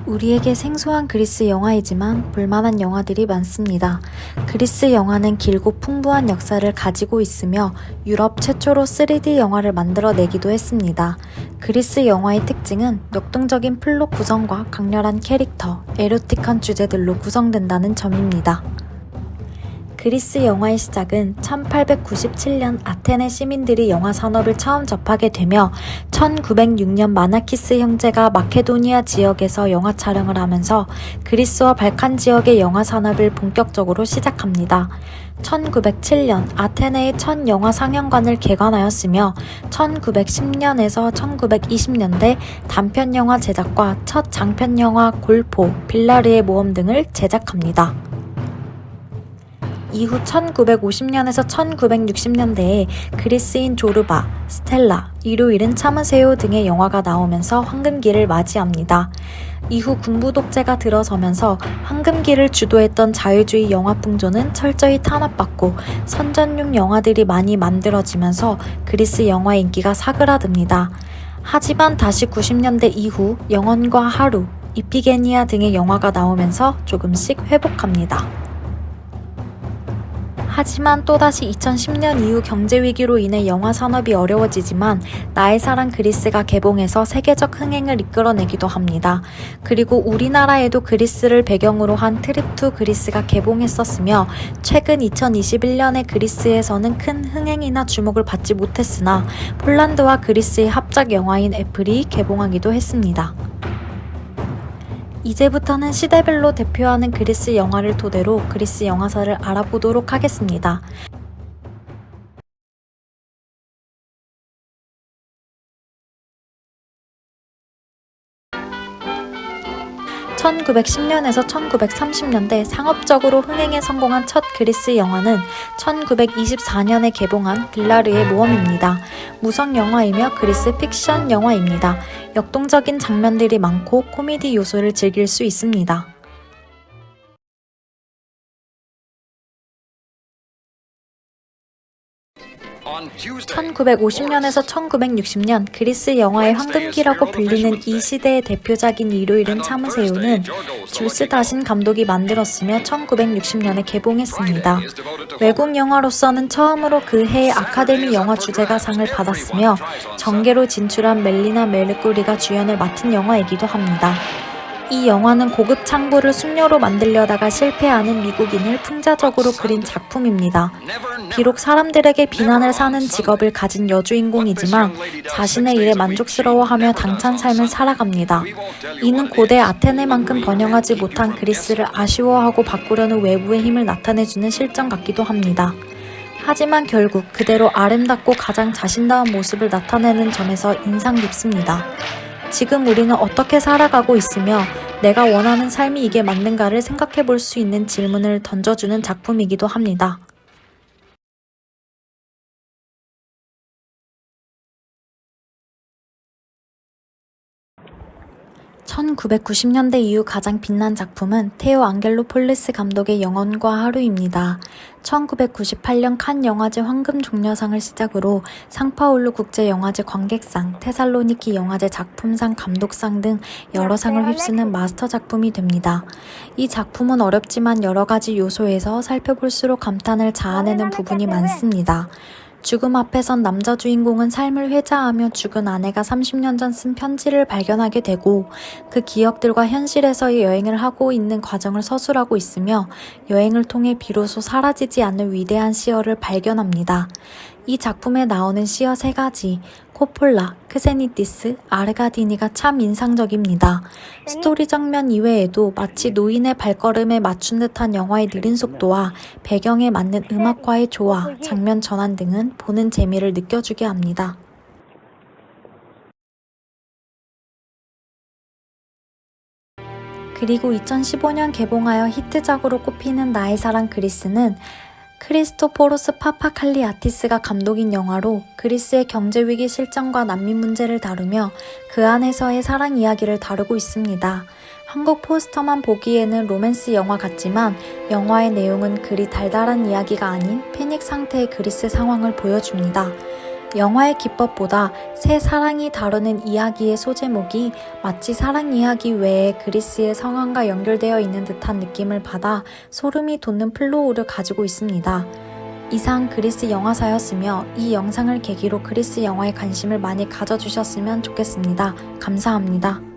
우리에게 생소한 그리스 영화이지만 볼만한 영화들이 많습니다. 그리스 영화는 길고 풍부한 역사를 가지고 있으며 유럽 최초로 3D 영화를 만들어내기도 했습니다. 그리스 영화의 특징은 역동적인 플롯 구성과 강렬한 캐릭터, 에로틱한 주제들로 구성된다는 점입니다. 그리스 영화의 시작은 1897년 아테네 시민들이 영화 산업을 처음 접하게 되며 1906년 마나키스 형제가 마케도니아 지역에서 영화 촬영을 하면서 그리스와 발칸 지역의 영화 산업을 본격적으로 시작합니다. 1907년 아테네의 첫 영화 상영관을 개관하였으며 1910년에서 1920년대 단편 영화 제작과 첫 장편 영화 골포, 빌라르의 모험 등을 제작합니다. 이후 1950년에서 1960년대에 그리스인 조르바, 스텔라, 일요일은 참으세요 등의 영화가 나오면서 황금기를 맞이합니다. 이후 군부 독재가 들어서면서 황금기를 주도했던 자유주의 영화 풍조는 철저히 탄압받고 선전용 영화들이 많이 만들어지면서 그리스 영화의 인기가 사그라듭니다. 하지만 다시 90년대 이후 영원과 하루, 이피게니아 등의 영화가 나오면서 조금씩 회복합니다. 하지만 또다시 2010년 이후 경제위기로 인해 영화 산업이 어려워지지만 나의 사랑 그리스가 개봉해서 세계적 흥행을 이끌어내기도 합니다. 그리고 우리나라에도 그리스를 배경으로 한 트립 투 그리스가 개봉했었으며 최근 2021년에 그리스에서는 큰 흥행이나 주목을 받지 못했으나 폴란드와 그리스의 합작 영화인 애플이 개봉하기도 했습니다. 이제부터는 시대별로 대표하는 그리스 영화를 토대로 그리스 영화사를 알아보도록 하겠습니다. 1910년에서 1930년대 상업적으로 흥행에 성공한 첫 그리스 영화는 1924년에 개봉한 빌라르의 모험입니다. 무성 영화이며 그리스 픽션 영화입니다. 역동적인 장면들이 많고 코미디 요소를 즐길 수 있습니다. 1950년에서 1960년 그리스 영화의 황금기라고 불리는 이 시대의 대표작인 일요일은 참으세요는 줄스 다신 감독이 만들었으며 1960년에 개봉했습니다. 외국 영화로서는 처음으로 그 해의 아카데미 영화 주제가상을 받았으며 전개로 진출한 멜리나 메르꾸리가 주연을 맡은 영화이기도 합니다. 이 영화는 고급 창부를 숙녀로 만들려다가 실패하는 미국인을 풍자적으로 그린 작품입니다. 비록 사람들에게 비난을 사는 직업을 가진 여주인공이지만 자신의 일에 만족스러워하며 당찬 삶을 살아갑니다. 이는 고대 아테네만큼 번영하지 못한 그리스를 아쉬워하고 바꾸려는 외부의 힘을 나타내주는 실정 같기도 합니다. 하지만 결국 그대로 아름답고 가장 자신다운 모습을 나타내는 점에서 인상 깊습니다. 지금 우리는 어떻게 살아가고 있으며 내가 원하는 삶이 이게 맞는가를 생각해 볼 수 있는 질문을 던져주는 작품이기도 합니다. 1990년대 이후 가장 빛난 작품은 테오 앙겔로폴리스 감독의 영원과 하루입니다. 1998년 칸 영화제 황금 종려상을 시작으로 상파울루 국제영화제 관객상, 테살로니키 영화제 작품상, 감독상 등 여러 상을 휩쓰는 마스터 작품이 됩니다. 이 작품은 어렵지만 여러 가지 요소에서 살펴볼수록 감탄을 자아내는 부분이 많습니다. 죽음 앞에 선 남자 주인공은 삶을 회자하며 죽은 아내가 30년 전 쓴 편지를 발견하게 되고 그 기억들과 현실에서의 여행을 하고 있는 과정을 서술하고 있으며 여행을 통해 비로소 사라지지 않는 위대한 시어를 발견합니다. 이 작품에 나오는 시어 3가지, 코폴라, 크세니티스, 아르가디니가 참 인상적입니다. 스토리 장면 이외에도 마치 노인의 발걸음에 맞춘 듯한 영화의 느린 속도와 배경에 맞는 음악과의 조화, 장면 전환 등은 보는 재미를 느껴주게 합니다. 그리고 2015년 개봉하여 히트작으로 꼽히는 나의 사랑 그리스는 크리스토포로스 파파칼리아티스가 감독인 영화로 그리스의 경제위기 실정과 난민 문제를 다루며 그 안에서의 사랑 이야기를 다루고 있습니다. 한국 포스터만 보기에는 로맨스 영화 같지만 영화의 내용은 그리 달달한 이야기가 아닌 패닉 상태의 그리스 상황을 보여줍니다. 영화의 기법보다 새 사랑이 다루는 이야기의 소제목이 마치 사랑 이야기 외에 그리스의 성황과 연결되어 있는 듯한 느낌을 받아 소름이 돋는 플로우를 가지고 있습니다. 이상 그리스 영화사였으며 이 영상을 계기로 그리스 영화에 관심을 많이 가져주셨으면 좋겠습니다. 감사합니다.